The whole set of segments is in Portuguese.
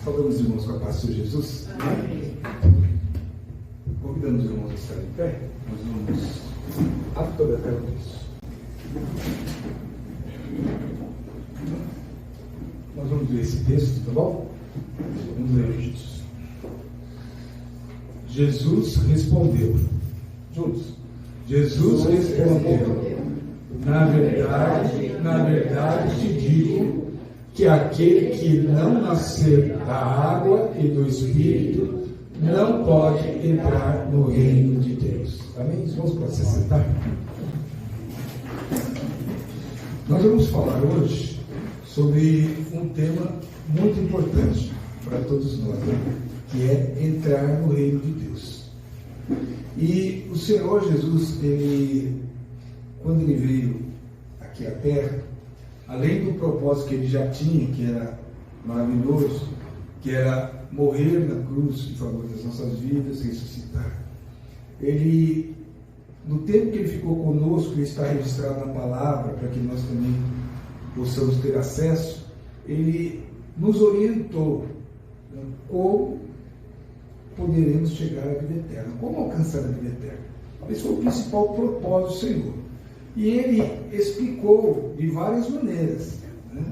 Saudamos os irmãos com a paz do Senhor Jesus. Amém. Convidamos os irmãos a estarem em pé. Nós vamos até o texto. Nós vamos ler esse texto, tá bom? Vamos ler juntos. Jesus respondeu. Juntos. Jesus respondeu. Na verdade te digo que aquele que não nascer da água e do Espírito não pode entrar no reino de Deus. Amém? Vamos para se sentar. Nós vamos falar hoje sobre um tema muito importante para todos nós, né? Que é entrar no reino de Deus. E o Senhor Jesus, quando ele veio aqui à Terra, além do propósito que ele já tinha, que era maravilhoso, que era morrer na cruz em favor das nossas vidas, ressuscitar, ele, no tempo que ele ficou conosco, ele está registrado na palavra, para que nós também possamos ter acesso, ele nos orientou, né, como poderemos chegar à vida eterna, como alcançar a vida eterna. Esse foi o principal propósito do Senhor. E ele explicou de várias maneiras, né?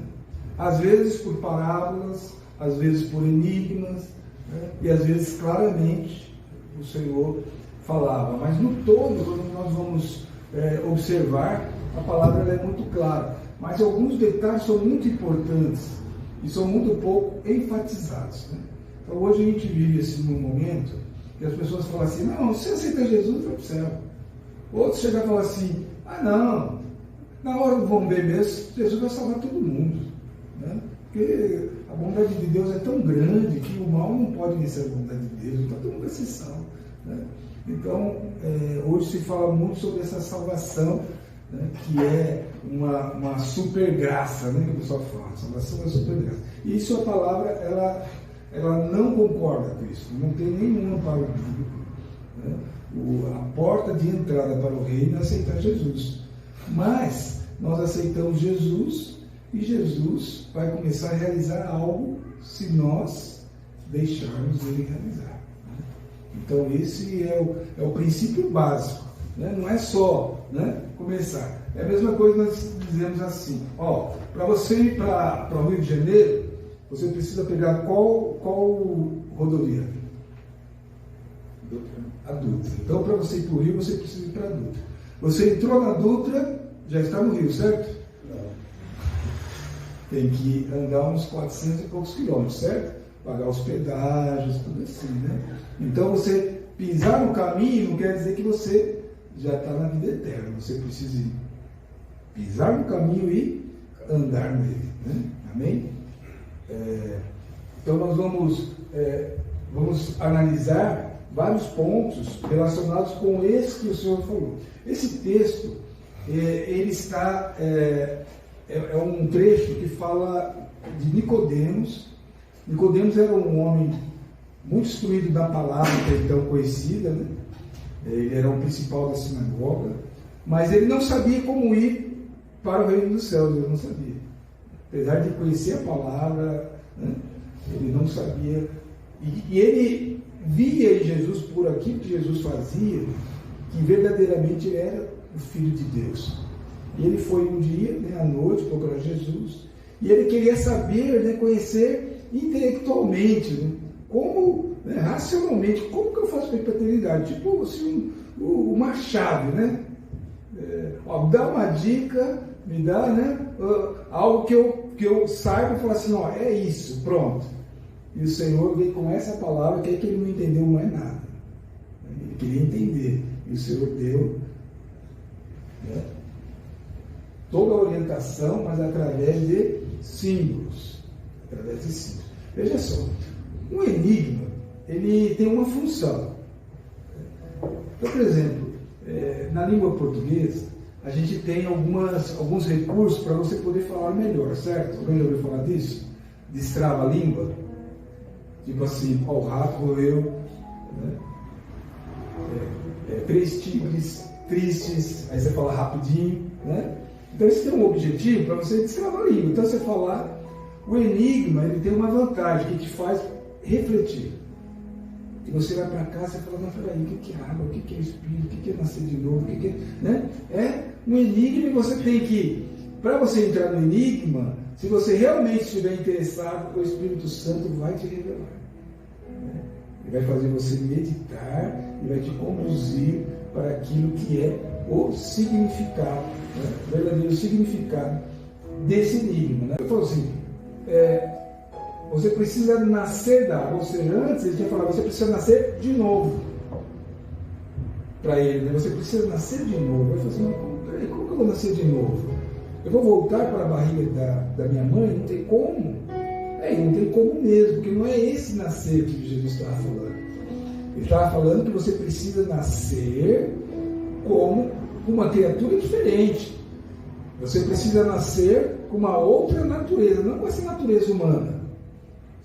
Às vezes por parábolas, às vezes por enigmas, né? E às vezes claramente o Senhor falava. Mas no todo, quando nós vamos observar, a palavra é muito clara. Mas alguns detalhes são muito importantes e são muito pouco enfatizados, né? Então hoje a gente vive assim num momento que as pessoas falam assim: não, se você aceita Jesus, vai para o céu. Outros chegam a falar assim: ah, não, na hora do vamos ver mesmo, Jesus vai salvar todo mundo, né? Porque a bondade de Deus é tão grande que o mal não pode vencer a bondade de Deus, então todo mundo vai ser salvo, né? Então, hoje se fala muito sobre essa salvação, né? Que é uma super graça, né? Que o pessoal fala, salvação é super graça. E isso a palavra, ela não concorda com isso, não tem nenhum amparo bíblico, né? A porta de entrada para o reino é aceitar Jesus. Mas nós aceitamos Jesus e Jesus vai começar a realizar algo se nós deixarmos ele realizar. Então esse é o princípio básico, né? Não é só, né, começar. É a mesma coisa que nós dizemos assim: ó, para você ir para o Rio de Janeiro, você precisa pegar qual rodovia? A Dutra. Então, para você ir para o Rio, você precisa ir para a Dutra. Você entrou na Dutra, já está no Rio, certo? Não. Tem que andar uns 400 e poucos quilômetros, certo? Pagar os pedágios, tudo assim, né? Então, você pisar no caminho não quer dizer que você já está na vida eterna. Você precisa pisar no caminho e andar nele, né? Amém? Então, nós vamos analisar vários pontos relacionados com esse que o Senhor falou. Esse texto, ele está, é um trecho que fala de Nicodemos. Nicodemos era um homem muito instruído da palavra, que é então conhecida, né? Ele era o principal da sinagoga, mas ele não sabia como ir para o reino dos céus, ele não sabia. Apesar de conhecer a palavra, né? Ele não sabia, e ele via em Jesus, por aquilo que Jesus fazia, que verdadeiramente ele era o Filho de Deus. E ele foi um dia, né, à noite, procurar Jesus, e ele queria saber, né, conhecer intelectualmente, né, como, né, racionalmente, como que eu faço para ir para a eternidade? Tipo assim, uma chave, né? Dá uma dica, me dá, né, algo que eu saiba e falar assim: ó, é isso, pronto. E o Senhor veio com essa palavra, que é que ele não entendeu mais nada. Ele queria entender. E o Senhor deu, né, toda a orientação, mas através de símbolos. Através de símbolos. Veja só, um enigma, ele tem uma função. Então, por exemplo, na língua portuguesa, a gente tem alguns recursos para você poder falar melhor, certo? Alguém já ouviu falar disso? Destrava a língua. Tipo assim, ó, o rato roeu, né? 3 tigres tristes, aí você fala rapidinho, né? Então isso tem um objetivo para você destravar a língua. Então você falar O enigma, ele tem uma vantagem que te faz refletir. E você vai para casa e fala, mas peraí, o que é água, o que é espírito, o que é nascer de novo, o que é... Né? É um enigma e você tem que, para você entrar no enigma, se você realmente estiver interessado, o Espírito Santo vai te revelar. Ele vai fazer você meditar e vai te conduzir para aquilo que é o significado, né? O verdadeiro significado desse enigma. Né? Eu falo assim, você precisa nascer da água, ou seja, antes ele tinha falado, você precisa nascer de novo. Para ele, né? Você precisa nascer de novo. Eu falei assim, mas como que eu vou nascer de novo? Eu vou voltar para a barriga da minha mãe? Não tem como. Não tem como mesmo, porque não é esse nascer que Jesus estava falando. Ele estava falando que você precisa nascer como uma criatura diferente. Você precisa nascer com uma outra natureza, não com essa natureza humana.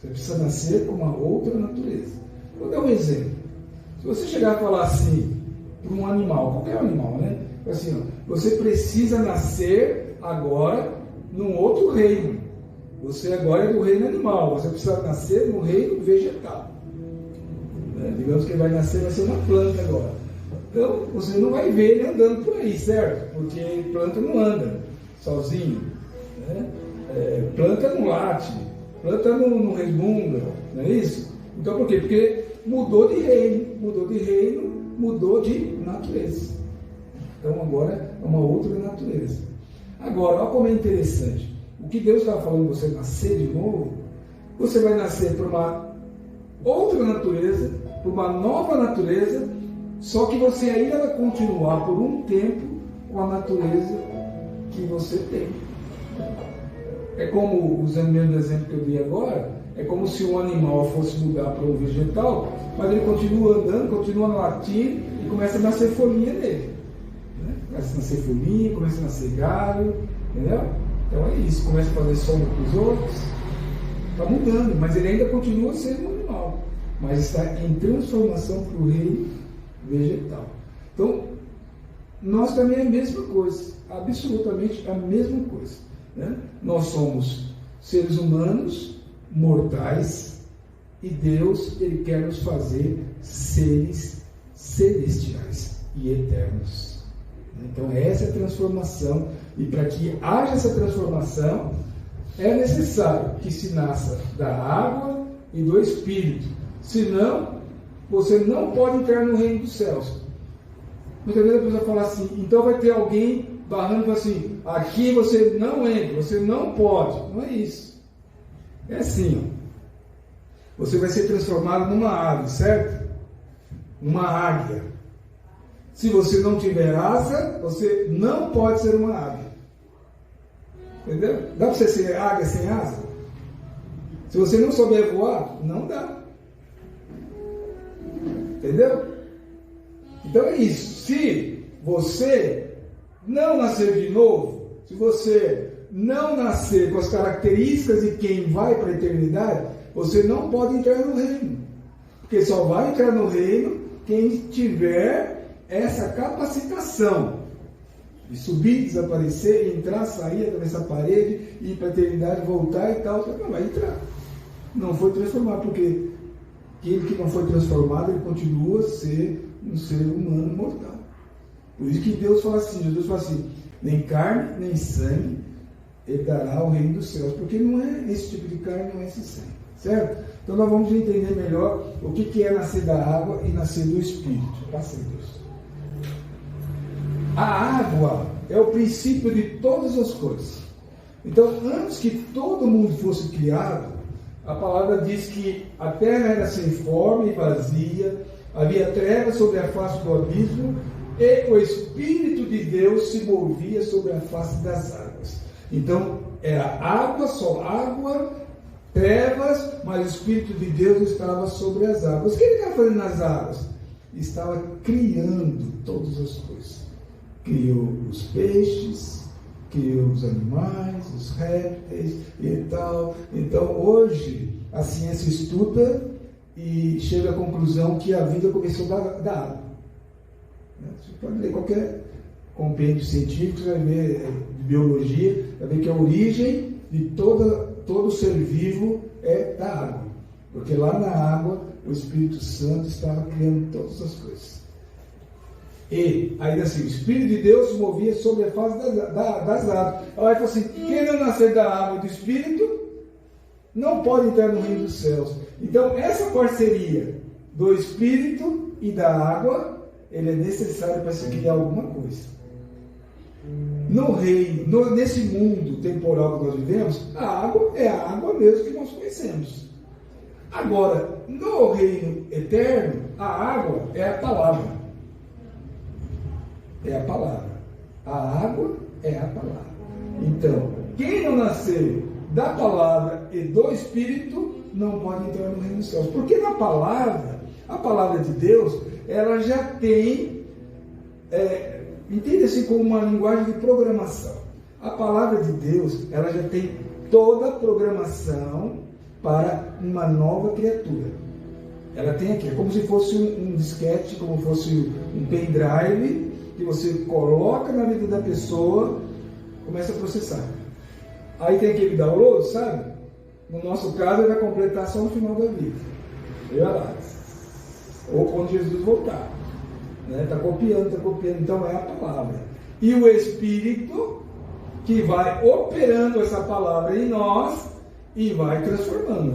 Você precisa nascer com uma outra natureza. Vou dar um exemplo. Se você chegar a falar assim para um animal, qualquer animal, né? Assim, ó, você precisa nascer agora num outro reino. Você agora é do reino animal, você precisa nascer no reino vegetal. Digamos que ele vai nascer, vai ser uma planta agora. Então, você não vai ver ele andando por aí, certo? Porque planta não anda sozinho. Né? Planta não late, planta não resmunga, não é isso? Então, por quê? Porque mudou de reino, mudou de natureza. Então, agora é uma outra natureza. Agora, olha como é interessante. O que Deus estava falando, você nascer de novo, você vai nascer por uma outra natureza, por uma nova natureza, só que você ainda vai continuar por um tempo com a natureza que você tem. É como, usando o mesmo exemplo que eu dei agora, é como se um animal fosse mudar para um vegetal, mas ele continua andando, continua latindo e começa a nascer folhinha nele. Né? Começa a nascer folhinha, começa a nascer galho, entendeu? Então é isso, começa a fazer sombra para os outros, está mudando, mas ele ainda continua sendo um animal, mas está em transformação para o reino vegetal. Então, nós também é a mesma coisa, absolutamente a mesma coisa. Né? Nós somos seres humanos, mortais, e Deus, Ele quer nos fazer seres celestiais e eternos. Então, essa é a transformação, e para que haja essa transformação, é necessário que se nasça da água e do Espírito. Senão, você não pode entrar no reino dos céus. Muitas vezes a pessoa fala assim, então vai ter alguém barrando assim, aqui você não entra, você não pode. Não é isso. É assim, ó. Você vai ser transformado numa ave, certo? Numa águia. Se você não tiver asa, você não pode ser uma águia. Entendeu? Dá para você ser águia sem asa? Se você não souber voar, não dá. Entendeu? Então é isso. Se você não nascer de novo, se você não nascer com as características de quem vai para a eternidade, você não pode entrar no reino. Porque só vai entrar no reino quem tiver essa capacitação de subir, desaparecer, entrar, sair, atravessar a parede, ir para a eternidade, voltar e tal, não vai entrar. Não foi transformado, porque aquele que não foi transformado, ele continua a ser um ser humano mortal. Por isso que Deus fala assim, Jesus fala assim, nem carne, nem sangue herdará o reino dos céus, porque não é esse tipo de carne, não é esse sangue, certo? Então nós vamos entender melhor o que é nascer da água e nascer do Espírito. Graças a Deus. A água é o princípio de todas as coisas. Então, antes que todo mundo fosse criado, a palavra diz que a terra era sem forma e vazia, havia trevas sobre a face do abismo, e o Espírito de Deus se movia sobre a face das águas. Então, era água, só água, trevas, mas o Espírito de Deus estava sobre as águas. O que ele estava fazendo nas águas? Estava criando todas as coisas. Criou os peixes, criou os animais, os répteis e tal. Então, hoje, a ciência estuda e chega à conclusão que a vida começou da água. Você pode ler qualquer compêndio científico, você vai ver de biologia, vai ver que a origem de toda todo ser vivo é da água. Porque lá na água o Espírito Santo estava criando todas as coisas. E, ainda assim, o Espírito de Deus se movia sobre a face das águas. Ela fala assim, quem não nascer da água e do Espírito, não pode entrar no reino dos céus. Então, essa parceria do Espírito e da água, ele é necessário para se criar alguma coisa. No reino, nesse mundo temporal que nós vivemos, a água é a água mesmo que nós conhecemos. Agora, no reino eterno, a água é a palavra. É a palavra. A água é a palavra. Então, quem não nascer da palavra e do Espírito, não pode entrar no reino dos céus. Porque na palavra, a palavra de Deus, ela já tem, entenda-se como uma linguagem de programação. A palavra de Deus, ela já tem toda a programação para uma nova criatura. Ela tem aqui, é como se fosse um disquete, como se fosse um pendrive, que você coloca na vida da pessoa, começa a processar. Aí tem aquele download, sabe? No nosso caso, ele vai completar só no final da vida. Veja lá. Ou quando Jesus voltar. Está copiando. Então é a palavra. E o Espírito que vai operando essa palavra em nós e vai transformando.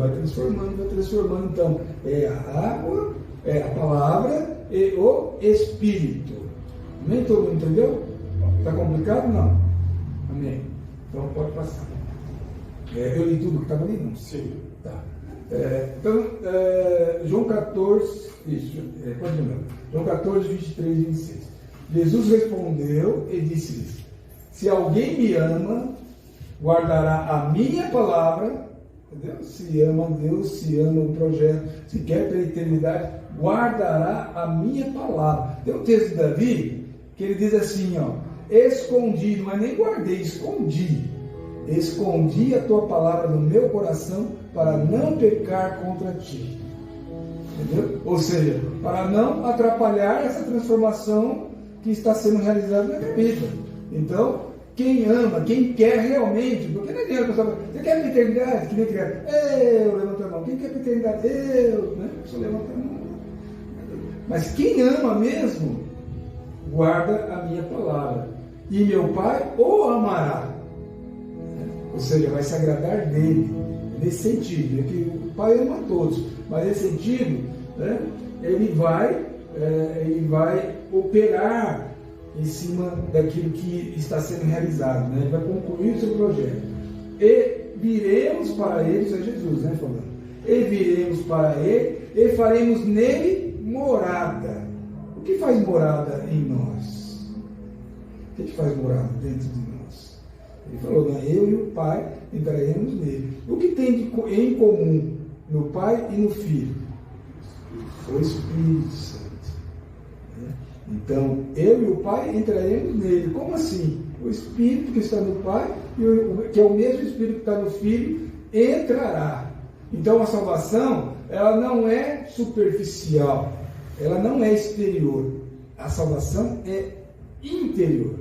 Então, é a água, é a palavra e o Espírito. Amém? Todo mundo entendeu? Está complicado? Não. Amém. Então pode passar. Eu li tudo que estava ali? Não. Sim. Tá. Então, João 14, pode lembrar. João 14, 23 e 26. Jesus respondeu e disse-lhes: se alguém me ama, guardará a minha palavra. Entendeu? Se ama Deus, se ama o projeto, se quer para a eternidade, guardará a minha palavra. Tem um texto de Davi que ele diz assim, escondi, não é nem guardei, escondi a tua palavra no meu coração para não pecar contra ti. Entendeu? Ou seja, para não atrapalhar essa transformação que está sendo realizada na minha vida. Então, quem ama, quem quer realmente, porque não adianta a pessoa, você quer para a eternidade? Que nem criar, eu levanto a mão. Quem quer para a eternidade? Eu, né? A pessoa levanta a mão. Mas quem ama mesmo, guarda a minha palavra. E meu Pai o amará. Ou seja, vai se agradar dele. Nesse sentido, é que o Pai ama a todos. Mas nesse sentido, né, ele vai operar em cima daquilo que está sendo realizado. Né? Ele vai concluir o seu projeto. E viremos para ele, isso é Jesus, né, falando. E viremos para ele e faremos nele morada. O que faz morada em nós? O que faz morada dentro de nós? Ele falou, né? Eu e o Pai entraremos nele. O que tem em comum no Pai e no Filho? O Espírito Santo. Né? Então, eu e o Pai entraremos nele. Como assim? O Espírito que está no Pai, que é o mesmo Espírito que está no Filho, entrará. Então, a salvação, ela não é superficial. Ela não é exterior. A salvação é interior.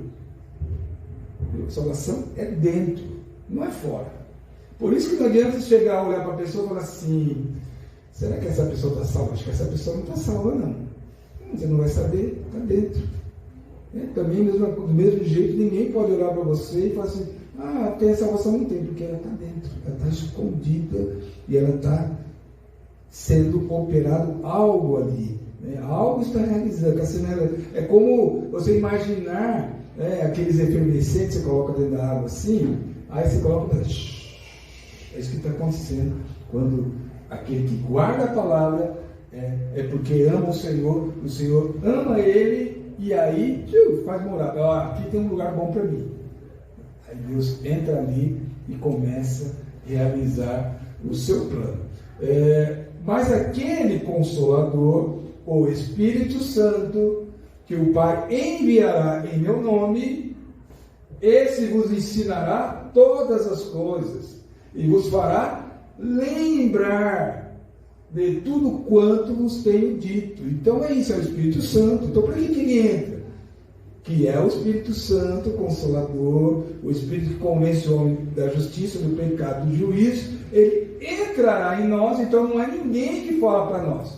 A salvação é dentro, não é fora. Por isso que não adianta chegar a olhar para a pessoa e falar assim, será que essa pessoa está salva? Acho que essa pessoa não está salva, não. Você não vai saber, está dentro. Também, do mesmo jeito, ninguém pode olhar para você e falar assim, tem a salvação, não tem, porque ela está dentro. Ela está escondida e ela está sendo operado algo ali. Algo está realizando. É como você imaginar aqueles efervescentes que você coloca dentro da água assim, aí você coloca. É isso que está acontecendo quando aquele que guarda a palavra é porque ama o Senhor ama ele e aí faz morada. Aqui tem um lugar bom para mim. Aí Deus entra ali e começa a realizar o seu plano. Mas aquele Consolador, o Espírito Santo, que o Pai enviará em meu nome, esse vos ensinará todas as coisas e vos fará lembrar de tudo quanto vos tenho dito. Então é isso, é o Espírito Santo. Então para que ele entra? que é o Espírito Santo, o Consolador, o Espírito que convence o homem da justiça, do pecado, do juízo, ele entrará em nós. Então não é ninguém que fala para nós.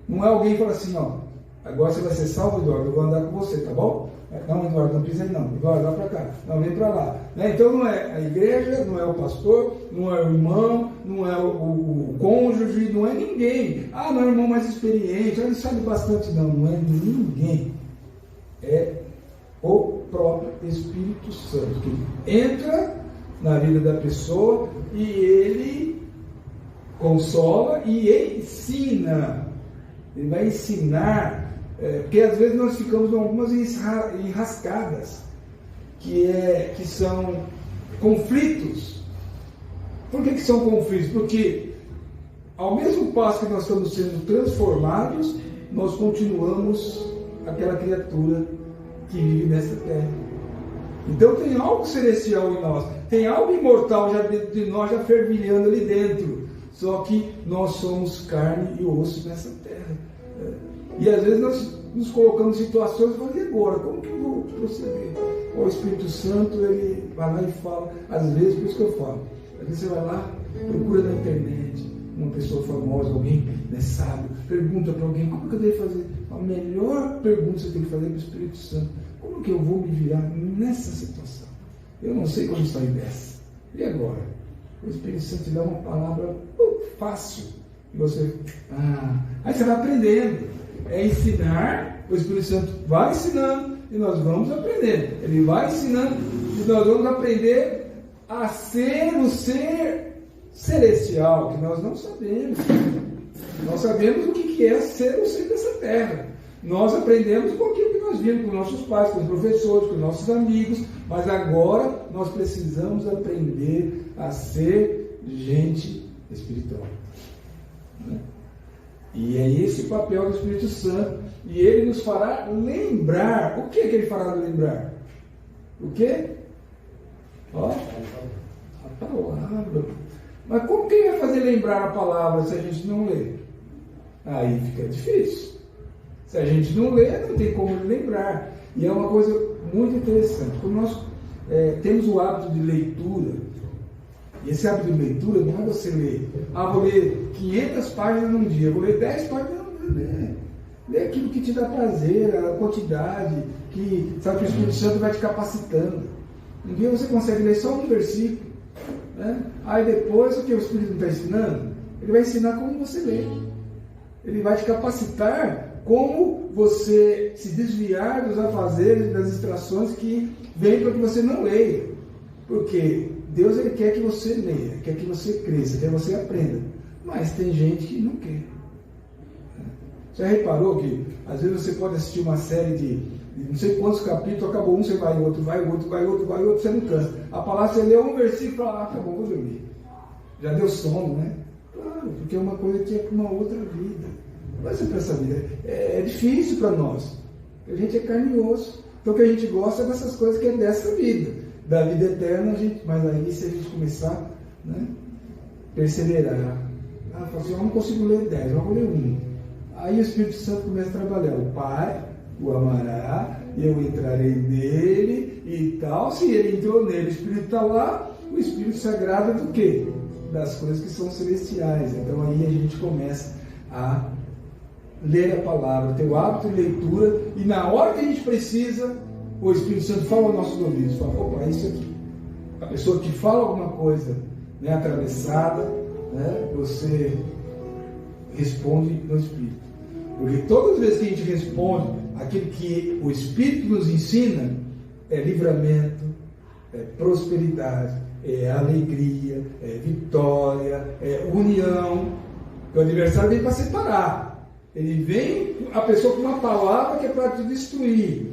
Não é alguém que fala assim, ó, agora você vai ser salvo, Eduardo, eu vou andar com você, tá bom? Não, Eduardo, não pisa aí não. Eduardo, vai para cá. Não, vem para lá. Então não é a igreja, não é o pastor, não é o irmão, não é o cônjuge, não é ninguém. Ah, não é o irmão mais experiente, ele sabe bastante. Não, não é ninguém. É o próprio Espírito Santo que entra na vida da pessoa e ele consola e ensina. Ele vai ensinar. Porque às vezes nós ficamos em algumas enrascadas, que são conflitos. Por que são conflitos? Porque ao mesmo passo que nós estamos sendo transformados, nós continuamos aquela criatura que vive nessa terra. Então tem algo celestial em nós, tem algo imortal já dentro de nós, já fervilhando ali dentro. Só que nós somos carne e osso nessa terra. E às vezes nós nos colocamos em situações e falamos, e agora? Como que eu vou proceder? O Espírito Santo, ele vai lá e fala, às vezes, por isso que eu falo, às vezes você vai lá, procura na internet, uma pessoa famosa, alguém sábio, pergunta para alguém, como que eu devo fazer? A melhor pergunta que você tem que fazer para o Espírito Santo, como que eu vou me virar nessa situação? Eu não sei como sair dessa. E agora? O Espírito Santo te dá uma palavra fácil. E você, aí você vai aprendendo. É ensinar, o Espírito Santo vai ensinando e nós vamos aprendendo. Ele vai ensinando e nós vamos aprender a ser o ser celestial, que nós não sabemos. Nós sabemos o que é ser o ser dessa terra. Nós aprendemos com aquilo que nós vimos com nossos pais, com os professores, com nossos amigos, mas agora nós precisamos aprender a ser gente espiritual. E é esse o papel do Espírito Santo. E ele nos fará lembrar. O que é que ele fará lembrar? O quê? Ó, a palavra. Mas como que ele vai fazer lembrar a palavra se a gente não lê? Aí fica difícil. Se a gente não lê, não tem como lembrar. E é uma coisa muito interessante. Quando nós temos o hábito de leitura, e esse hábito de leitura não é você ler, vou ler 500 páginas num dia, vou ler 10 páginas num dia. Lê aquilo que te dá prazer, a quantidade, que sabe que o Espírito Santo vai te capacitando. Um dia você consegue ler só um versículo, né? Aí depois, o que o Espírito está ensinando? Ele vai ensinar como você lê. Ele vai te capacitar como você se desviar dos afazeres, das distrações que vêm para que você não leia. Porque Deus, ele quer que você leia, quer que você cresça, quer que você aprenda. Mas tem gente que não quer. Você reparou que às vezes você pode assistir uma série de não sei quantos capítulos, acabou um, você vai outro, vai outro, vai outro, vai outro, você não cansa. A palavra, você lê um versículo e fala, acabou, vou dormir. Já deu sono, né? Claro, porque é uma coisa que é para uma outra vida. Vai ser para essa vida. É difícil para nós. A gente é carne e osso. Então o que a gente gosta é dessas coisas que é dessa vida. Da vida eterna, mas aí se a gente começar, né, perseverar. Fala assim, eu não consigo ler 10, eu vou ler 1. Aí o Espírito Santo começa a trabalhar. O Pai o amará, eu entrarei nele e tal. Se ele entrou nele, o Espírito está lá, o Espírito se agrada do quê? Das coisas que são celestiais. Então aí a gente começa a ler a palavra, ter o hábito de leitura, e na hora que a gente precisa, o Espírito Santo fala aos nossos ouvidos, fala, opa, é isso aqui. A pessoa que fala alguma coisa, né, atravessada, né, você responde no Espírito. Porque todas as vezes que a gente responde aquilo que o Espírito nos ensina, é livramento, é prosperidade, é alegria, é vitória, é união. O adversário vem para separar. Ele vem, a pessoa com uma palavra que é para te destruir.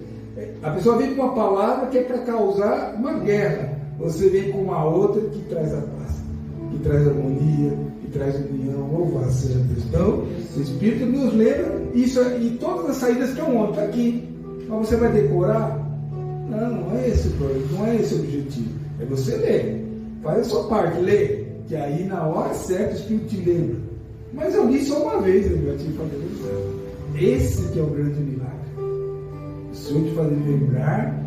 A pessoa vem com uma palavra que é para causar uma guerra. Você vem com uma outra que traz a paz, que traz harmonia, que traz união. Louvado seja Deus. Então, o Espírito nos lembra isso, e todas as saídas estão onde? Está aqui. Mas você vai decorar? Não é esse o problema, não é esse o objetivo. É você ler. Faz a sua parte, lê. Que aí na hora certa o Espírito te lembra. Mas eu li só uma vez, ele já tinha falado. Esse que é o grande milagre. Senhor te fazer lembrar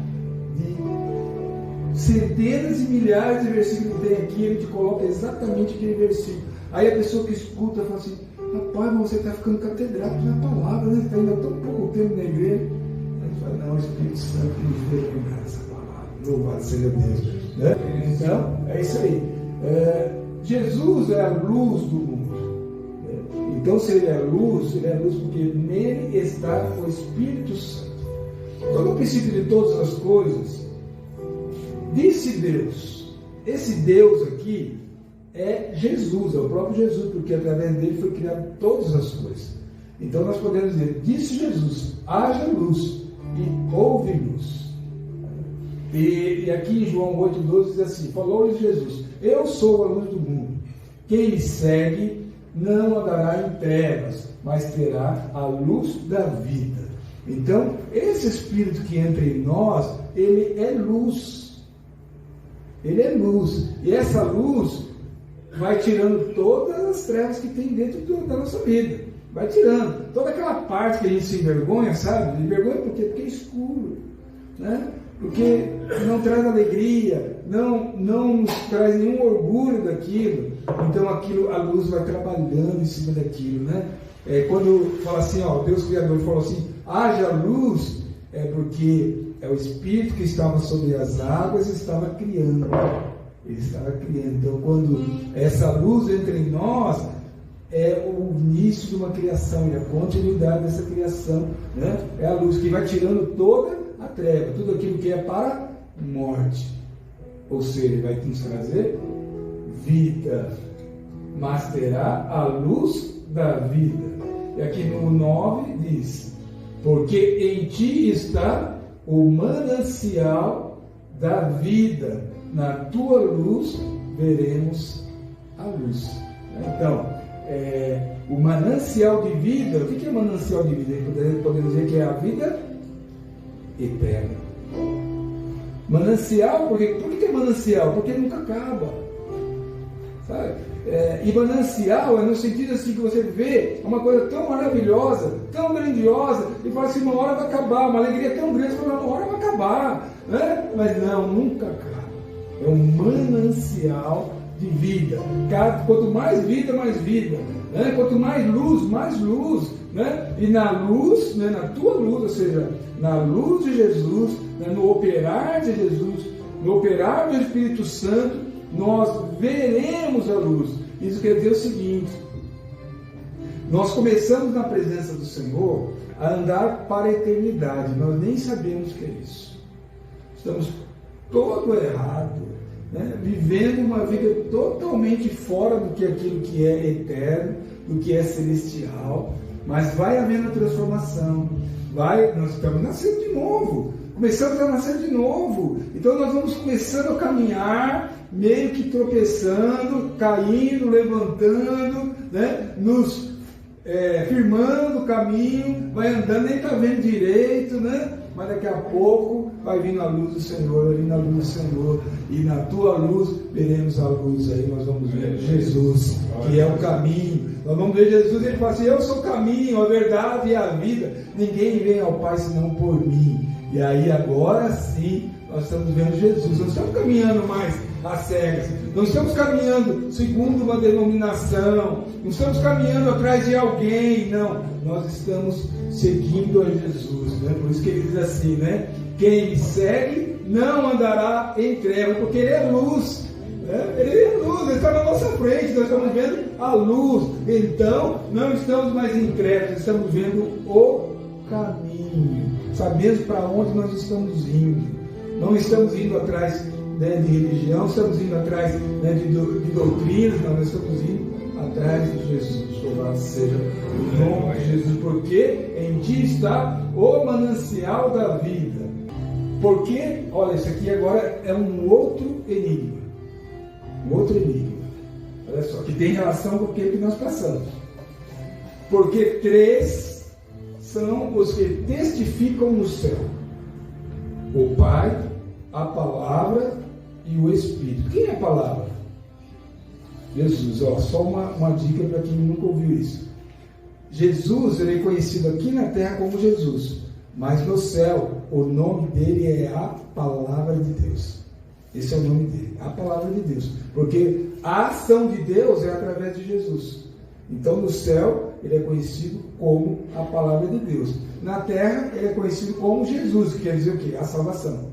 de centenas e milhares de versículos que tem aqui, ele te coloca exatamente aquele versículo. Aí a pessoa que escuta fala assim: rapaz, mas você está ficando catedrático na palavra, né? Está indo há tão pouco tempo na igreja. Aí ele fala: não, o Espírito Santo nos fez lembrar dessa palavra. Louvado seja Deus. Né? Então, é isso aí. Jesus é a luz do mundo. Então, se ele é luz porque nele está o Espírito Santo. Então, no princípio de todas as coisas, disse Deus. Esse Deus aqui é Jesus, é o próprio Jesus, porque através dele foi criado todas as coisas. Então nós podemos dizer: disse Jesus, haja luz, e houve luz. E aqui em João 8,12 diz assim: falou-lhe Jesus: eu sou a luz do mundo, quem me segue não andará em trevas, mas terá a luz da vida. Então, esse Espírito que entra em nós, ele é luz. Ele é luz. E essa luz vai tirando todas as trevas que tem dentro da nossa vida. Vai tirando. Toda aquela parte que a gente se envergonha, sabe? Envergonha por quê? Porque é escuro. Né? Porque não traz alegria, não nos traz nenhum orgulho daquilo. Então aquilo, a luz vai trabalhando em cima daquilo. Né? Quando fala assim, ó, Deus Criador falou assim: haja luz, é porque é o Espírito que estava sobre as águas e estava criando. Ele estava criando. Então, quando essa luz entra em nós, é o início de uma criação, é a continuidade dessa criação. Né? É a luz que vai tirando toda a treva, tudo aquilo que é para morte. Ou seja, vai nos trazer vida, mas terá a luz da vida. E aqui no 9 diz: porque em ti está o manancial da vida, na tua luz veremos a luz. Então, o manancial de vida, o que é manancial de vida? Podemos dizer que é a vida eterna. Manancial, por que é manancial? Porque nunca acaba. Sabe? E manancial é no sentido assim que você vê uma coisa tão maravilhosa, tão grandiosa, e fala assim: uma hora vai acabar, uma alegria tão grande, uma hora vai acabar. Né? Mas não, nunca acaba. É um manancial de vida. Quanto mais vida, mais vida. Né? Quanto mais luz. Né? E na luz, né? Na tua luz, ou seja, na luz de Jesus, né? No operar de Jesus, no operar do Espírito Santo, nós veremos a luz. Isso quer dizer o seguinte: nós começamos na presença do Senhor a andar para a eternidade. Nós nem sabemos o que é isso. Estamos todo errado, né? Vivendo uma vida totalmente fora do que aquilo que é eterno, do que é celestial. Mas vai havendo a transformação. Nós estamos nascendo de novo. Começamos a nascer de novo. Então nós vamos começando a caminhar, meio que tropeçando, caindo, levantando, né? Nos firmando o caminho, vai andando, nem está vendo direito, né? Mas daqui a pouco vai vir a luz do Senhor, vai vir a luz do Senhor, e na tua luz veremos a luz. Aí nós vamos ver Jesus, que é o caminho. Nós vamos ver Jesus, ele fala assim: eu sou o caminho, a verdade e a vida, ninguém vem ao Pai senão por mim. E aí agora sim nós estamos vendo Jesus. Não estamos caminhando mais às cegas, não estamos caminhando segundo uma denominação, não estamos caminhando atrás de alguém, não, nós estamos seguindo a Jesus, né? Por isso que ele diz assim, né? Quem me segue não andará em trevas, porque ele é luz, né? Ele é luz, ele está na nossa frente, nós estamos vendo a luz. Então não estamos mais em trevas, estamos vendo o caminho, sabemos para onde nós estamos indo. Não estamos indo atrás, né, de religião, estamos indo atrás, né, de doutrinas, não, nós estamos indo atrás de Jesus. Louvado seja o nome de Jesus, porque em ti está o manancial da vida. Porque, olha, isso aqui agora é um outro enigma. Um outro enigma. Olha só, que tem relação com aquilo que nós passamos. Porque 3 são os que testificam no céu: o Pai, a Palavra e o Espírito. Quem é a Palavra? Jesus. Ó, só uma dica para quem nunca ouviu isso. Jesus, ele é conhecido aqui na terra como Jesus, Mas no céu, o nome dele é a Palavra de Deus. Esse é o nome dele, a Palavra de Deus. Porque a ação de Deus é através de Jesus. Então no céu, ele é conhecido como a Palavra de Deus. Na terra, ele é conhecido como Jesus, que quer dizer o quê? A salvação.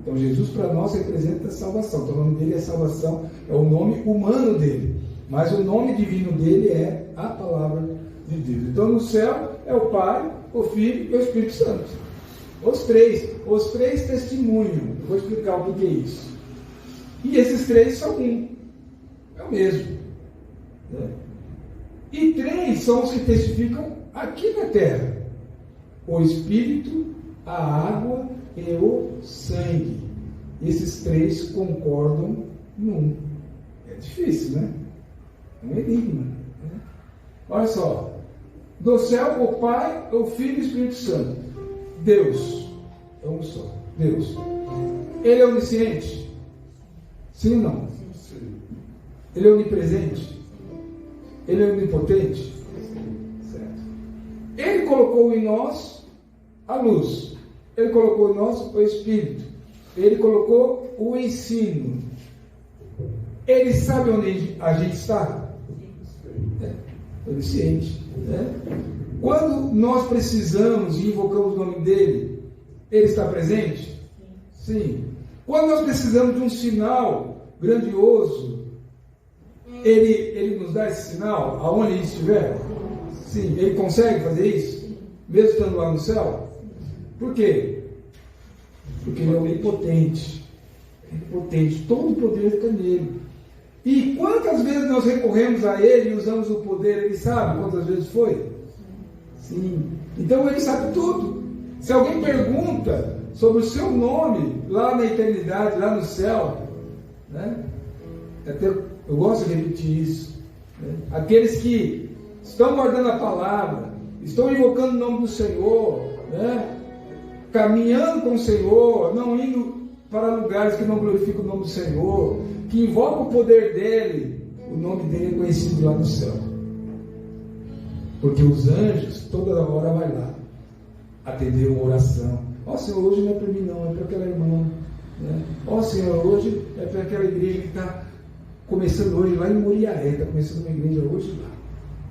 Então Jesus para nós representa a salvação. Então o nome dele é salvação, é o nome humano dele. Mas o nome divino dele é a Palavra de Deus. Então no céu é o Pai, o Filho e o Espírito Santo. Os três testemunham. Eu vou explicar o que é isso. E esses três são um. É o mesmo. Né? E três são os que testificam aqui na terra: o Espírito, a água e o sangue. Esses três concordam num. É difícil, né? É um enigma. Né? Olha só. Do céu, o Pai, o Filho e o Espírito Santo. Deus. É um só. Deus. Ele é onisciente? Sim ou não? Sim. Ele é onipresente? Ele é onipotente? Certo. Ele colocou em nós a luz. Ele colocou em nós o Espírito. Ele colocou o ensino. Ele sabe onde a gente está? Onisciente. Né? Quando nós precisamos e invocamos o nome dele, ele está presente? Sim. Quando nós precisamos de um sinal grandioso, ele nos dá esse sinal, aonde ele estiver? Sim. Ele consegue fazer isso? Mesmo estando lá no céu? Por quê? Porque ele é onipotente. Onipotente. Todo o poder está nele. E quantas vezes nós recorremos a ele e usamos o poder? Ele sabe quantas vezes foi? Sim. Então ele sabe tudo. Se alguém pergunta sobre o seu nome lá na eternidade, lá no céu, né? Eu gosto de repetir isso. Né? Aqueles que estão guardando a palavra, estão invocando o nome do Senhor, né? Caminhando com o Senhor, não indo para lugares que não glorificam o nome do Senhor, que invocam o poder dele, o nome dele é conhecido lá no céu. Porque os anjos, toda hora vai lá atender uma oração. Ó Senhor, hoje não é para mim não, é para aquela irmã. Né? Ó Senhor, hoje é para aquela igreja que está começando hoje lá em Moriaé, está começando uma igreja hoje lá.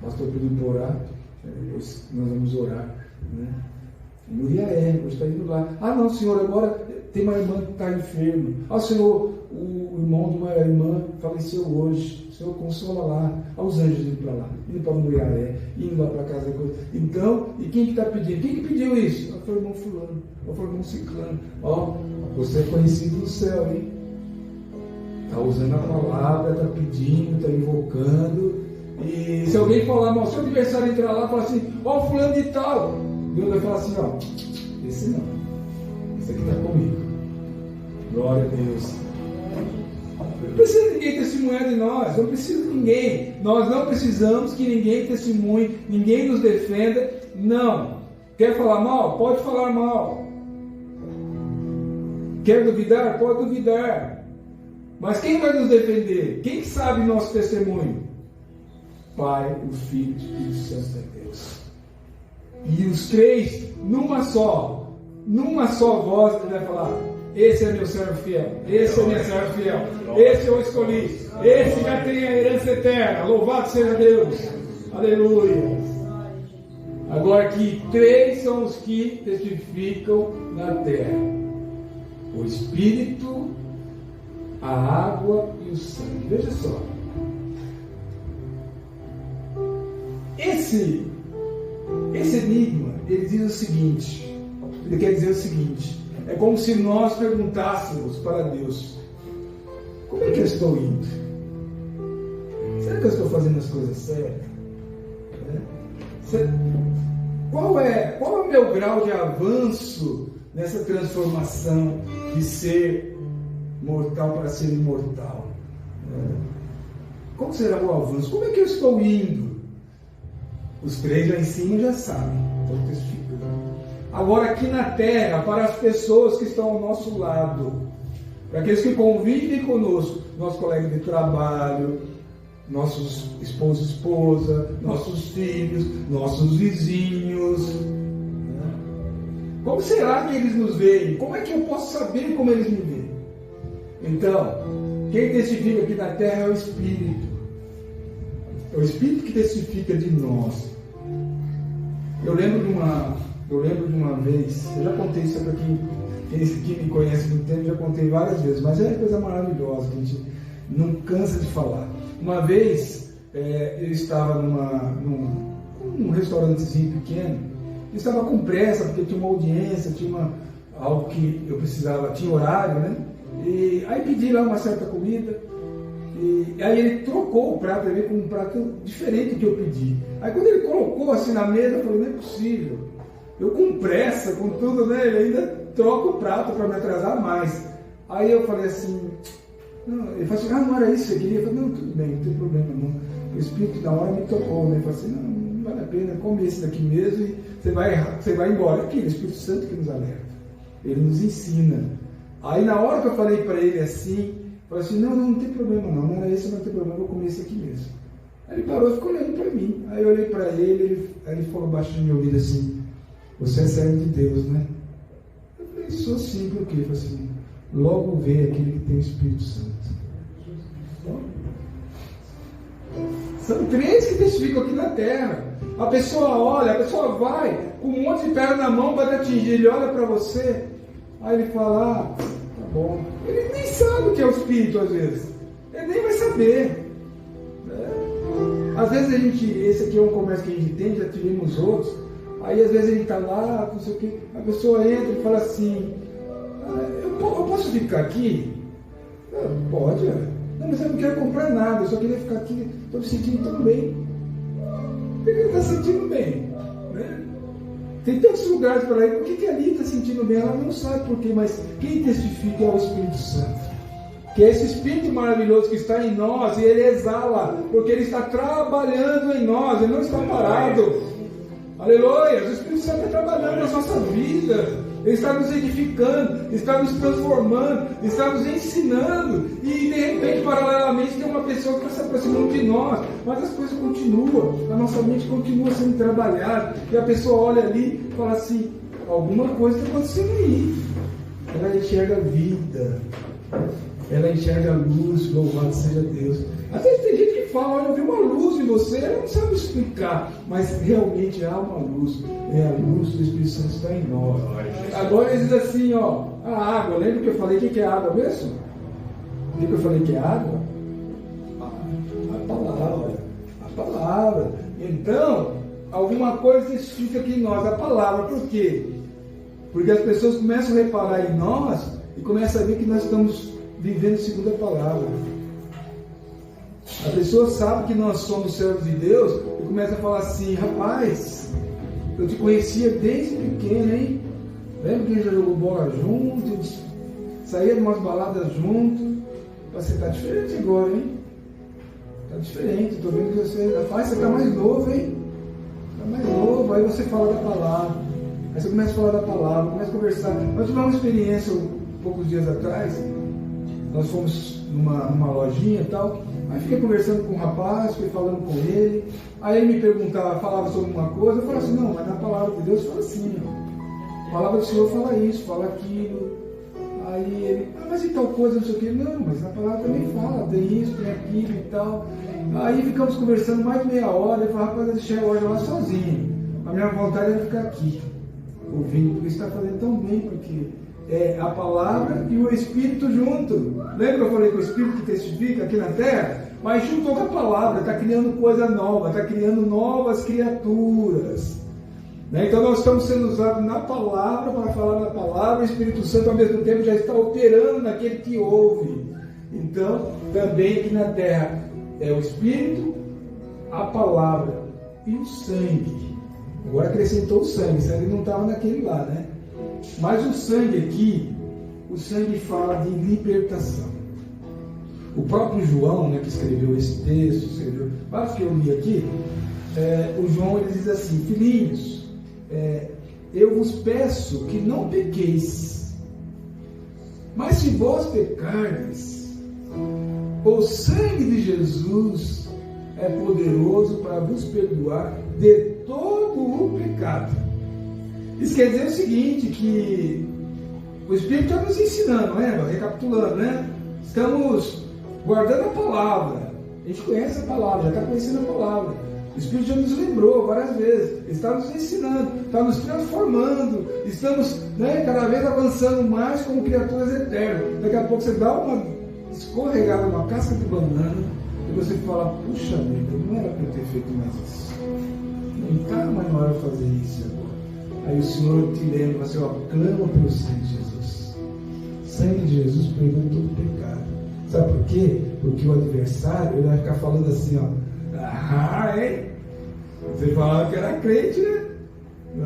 O pastor pediu para orar, depois nós vamos orar. Né? Moriaé, hoje está indo lá. Ah não, Senhor, agora tem uma irmã que está enferma. Ah Senhor, o irmão de uma irmã faleceu hoje. O Senhor consola lá. Olha os anjos indo para lá, indo para Moriaé, indo lá para casa da coisa. Então, e quem que está pedindo? Quem que pediu isso? Foi o irmão fulano, foi o irmão ciclano. Ó, você é conhecido no céu, hein? Está usando a palavra, está pedindo, está invocando. E se alguém falar, mas se o adversário entrar lá e falar assim, ó, fulano de tal, Deus vai falar assim, ó, esse não, esse aqui está comigo. Glória a Deus. Não precisa ninguém testemunhar de nós, não precisa de ninguém. Nós não precisamos que ninguém testemunhe, ninguém nos defenda. Não. Quer falar mal? Pode falar mal. Quer duvidar? Pode duvidar. Mas quem vai nos defender? Quem sabe nosso testemunho? Pai, o Filho e o Espírito Santo é Deus. E os três, numa só voz, ele vai falar: esse é meu servo fiel, esse é minha serva fiel, esse eu escolhi, esse já tem a herança eterna, louvado seja Deus, aleluia. Agora que três são os que testificam na terra: o Espírito, a água e o sangue. Veja só, esse enigma, ele diz o seguinte, ele quer dizer o seguinte: é como se nós perguntássemos para Deus: como é que eu estou indo? Será que eu estou fazendo as coisas certas? Qual é o meu grau de avanço nessa transformação de ser mortal para ser imortal? Qual será o avanço? Como é que eu estou indo? Os três lá em cima já sabem, estão testificando. Agora aqui na terra, para as pessoas que estão ao nosso lado, para aqueles que convivem conosco, nossos colegas de trabalho, nossos esposo e esposa, nossos filhos, nossos vizinhos. Como será que eles nos veem? Como é que eu posso saber como eles me veem? Então, quem testifica aqui na terra é o Espírito. É o Espírito que testifica de nós. Eu lembro de uma vez, eu já contei isso para quem me conhece muito tempo, já contei várias vezes, mas é uma coisa maravilhosa que a gente não cansa de falar. Uma vez, eu estava num restaurantezinho pequeno, eu estava com pressa, porque tinha uma audiência, tinha algo que eu precisava, tinha horário, né? E aí pedi lá uma certa comida, e aí ele trocou o prato, ele veio com um prato diferente do que eu pedi. Aí quando ele colocou assim na mesa, eu falei, não é possível. Eu com pressa, com tudo, né? Ele ainda troca o prato para me atrasar mais. Aí eu falei assim, não, ele falou assim, não era isso que você queria? Eu falei, não, tudo bem, não tem problema não. O Espírito da hora me tocou, né? Ele falou assim, não vale a pena, come esse daqui mesmo e você vai embora. Aqui, o Espírito Santo que nos alerta. Ele nos ensina. Aí na hora que eu falei para ele assim, falei assim, não tem problema não era esse, não tem problema, eu vou comer esse aqui mesmo. Aí ele parou e ficou olhando para mim. Aí eu olhei para ele, ele falou baixinho no meu ouvido assim, você é servo de Deus, né? Eu falei, sou sim, por quê? Ele falou assim, logo vê aquele que tem o Espírito Santo. São três que testificam aqui na terra. A pessoa olha, a pessoa vai com um monte de perna na mão para te atingir, ele olha para você, aí ele fala, tá bom. Ele nem sabe o que é o Espírito às vezes. Ele nem vai saber. Às vezes esse aqui é um comércio que a gente tem, já tivemos outros, aí às vezes a gente está lá, não sei o que, a pessoa entra e fala assim, eu posso ficar aqui? Pode, não, mas eu não quero comprar nada, eu só queria ficar aqui, estou me sentindo tão bem. Por que ele está sentindo bem? Né? Tem tantos lugares para ir, por que ali está sentindo bem? Ela não sabe por quê, mas quem testifica é o Espírito Santo. Que é esse Espírito maravilhoso que está em nós e ele exala, porque ele está trabalhando em nós, ele não está parado. Aleluia! O Espírito Santo está trabalhando na nossa vida, ele está nos edificando, está nos transformando, está nos ensinando, e de repente, paralelamente, tem uma pessoa que está se aproximando de nós, mas as coisas continuam, a nossa mente continua sendo trabalhada, e a pessoa olha ali e fala assim, alguma coisa está acontecendo aí. Ela enxerga a vida, ela enxerga a luz, louvado seja Deus. Às vezes tem gente que fala, olha, eu vi uma luz em você, ela não sabe explicar, mas realmente há uma luz, a luz do Espírito Santo está em nós. Agora ele diz assim, ó, a água, lembra que eu falei o que é água mesmo? O que eu falei que é água? A palavra. Então, alguma coisa testifica aqui em nós, a palavra, por quê? Porque as pessoas começam a reparar em nós e começam a ver que nós estamos vivendo segundo a palavra. A pessoa sabe que nós somos servos de Deus e começa a falar assim, rapaz, eu te conhecia desde pequeno, hein? Lembra que a gente já jogou bola junto, a gente saía de umas baladas junto. Você está diferente agora, hein? Está diferente, estou vendo que você está mais novo, hein? Está mais novo, aí você fala da palavra. Aí você começa a falar da palavra, começa a conversar. Nós tivemos uma experiência poucos dias atrás. Nós fomos numa lojinha e tal, aí fiquei conversando com um rapaz, fui falando com ele, aí ele me perguntava, falava sobre uma coisa, eu falava assim, não, mas na palavra de Deus fala assim, ó. A palavra do Senhor fala isso, fala aquilo. Aí ele, mas e tal coisa, não sei o que, não, mas na palavra também fala, tem isso, tem aquilo e tal. Aí ficamos conversando mais de meia hora, ele falou, rapaz, eu deixei a loja lá sozinho, a minha vontade era ficar aqui, ouvindo, porque está fazendo tão bem, porque é a palavra e o Espírito junto. Lembra que eu falei que o Espírito que testifica aqui na terra? Mas juntou com a palavra, está criando coisa nova, está criando novas criaturas. Né? Então nós estamos sendo usados na palavra para falar da palavra, o Espírito Santo ao mesmo tempo já está operando naquele que ouve. Então, também aqui na terra é o Espírito, a palavra e o sangue. Agora acrescentou o sangue não estava naquele lá, né? Mas o sangue aqui, o sangue fala de libertação. O próprio João, né, que escreveu esse texto, escreveu vários que eu li aqui, o João ele diz assim, filhinhos, eu vos peço que não pequeis, mas se vós pecardes, o sangue de Jesus é poderoso para vos perdoar de todo o pecado. Isso quer dizer o seguinte, que o Espírito está nos ensinando, né? Recapitulando, né? Estamos guardando a palavra. A gente conhece a palavra, já está conhecendo a palavra. O Espírito já nos lembrou várias vezes. Ele está nos ensinando, está nos transformando. Estamos, né, cada vez avançando mais como criaturas eternas. Daqui a pouco você dá uma escorregada, uma casca de banana, e você fala, puxa vida, não era para eu ter feito mais isso. Não está mais na hora de fazer isso agora. Aí o Senhor te lembra, você clama pelo sangue de Jesus. O sangue de Jesus perdoa todo pecado. Sabe por quê? Porque o adversário ele vai ficar falando assim, ó. Hein? Você falava que era crente, né?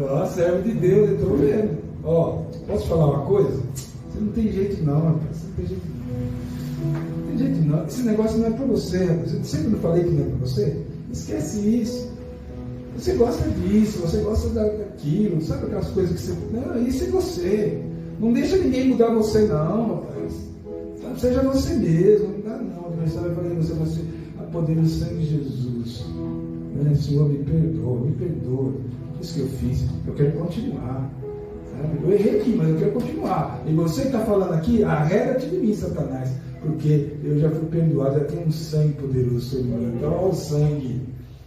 Ó, servo de Deus, eu estou vendo. Ó, posso falar uma coisa? Você não tem jeito não, rapaz. Você não tem jeito não. Não tem jeito não. Esse negócio não é para você, rapaz. Eu sempre não falei que não é para você. Esquece isso. Você gosta disso, você gosta daquilo, sabe aquelas coisas que você... Não, isso é você. Não deixa ninguém mudar você não, rapaz. Sabe? Seja você mesmo. Não dá não. O adversário vai fazer você a poder do sangue de Jesus. Né? Senhor, me perdoa. Isso que eu fiz, eu quero continuar. Sabe? Eu errei aqui, mas eu quero continuar. E você que está falando aqui, arreda-te de mim, Satanás. Porque eu já fui perdoado, já tenho um sangue poderoso sobre mim. Então, olha o sangue.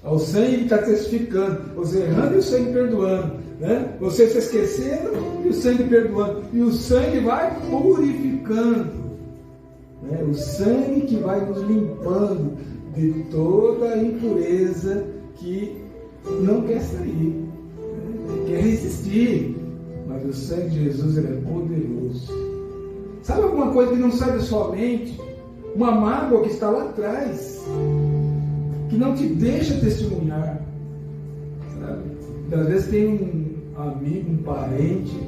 O sangue está testificando, você errando e o sangue perdoando, né? Você se esquecendo e o sangue perdoando, e o sangue vai purificando, né? O sangue que vai nos limpando de toda a impureza que não quer sair, né? Quer resistir, mas o sangue de Jesus ele é poderoso. Sabe alguma coisa que não sai da sua mente? Uma mágoa que está lá atrás, que não te deixa testemunhar, sabe? Às vezes tem um amigo, um parente,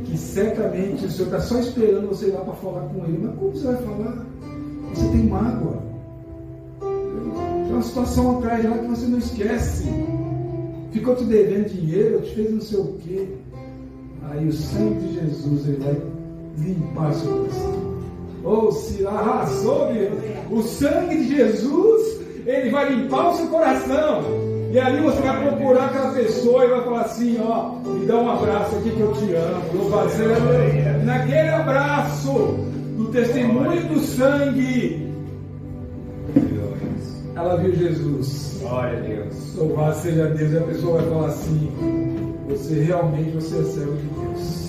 que certamente o Senhor está só esperando você ir lá para falar com ele. Mas como você vai falar? Você tem mágoa. Tem uma situação atrás lá que você não esquece. Ficou te devendo dinheiro, te fez não sei o quê. Aí o sangue de Jesus ele vai limpar seu coração. Ou se arrasou, o sangue de Jesus ele vai limpar o seu coração. E ali você vai procurar aquela pessoa e vai falar assim, ó, me dá um abraço aqui que eu te amo. Louvado seja Deus. Naquele abraço, do testemunho do sangue, ela viu Jesus. Glória a Deus. Louvado seja Deus. E a pessoa vai falar assim, você é servo de Deus.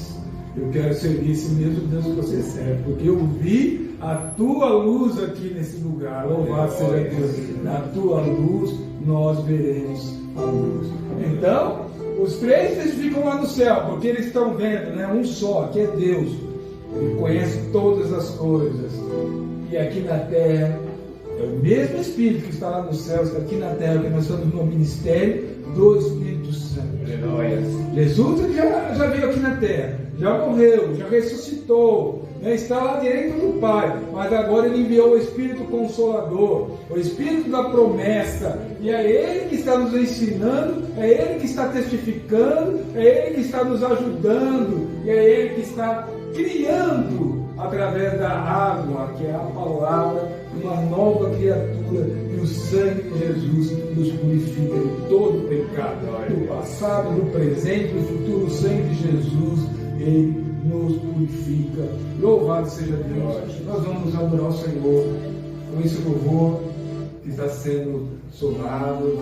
Eu quero servir esse mesmo Deus que você serve, porque eu vi a tua luz aqui nesse lugar. Louvado seja Deus. Na tua luz nós veremos a luz. Então, os três testificam lá no céu, porque eles estão vendo, né? Um só, que é Deus. Ele conhece todas as coisas. E aqui na terra, é o mesmo Espírito que está lá nos céus, aqui na terra, que nós estamos no ministério do Espírito Santo. Jesus já veio aqui na terra, já morreu, já ressuscitou, né? Está lá direito do Pai, mas agora Ele enviou o Espírito Consolador, o Espírito da promessa, e é Ele que está nos ensinando, é Ele que está testificando, é Ele que está nos ajudando, e é Ele que está criando, através da água, que é a palavra, uma nova criatura, e o sangue de Jesus nos purifica de todo pecado, do passado, do presente, do futuro. O sangue de Jesus, Ele nos purifica. Louvado seja Deus. Nós vamos adorar o Senhor com esse louvor que está sendo somado.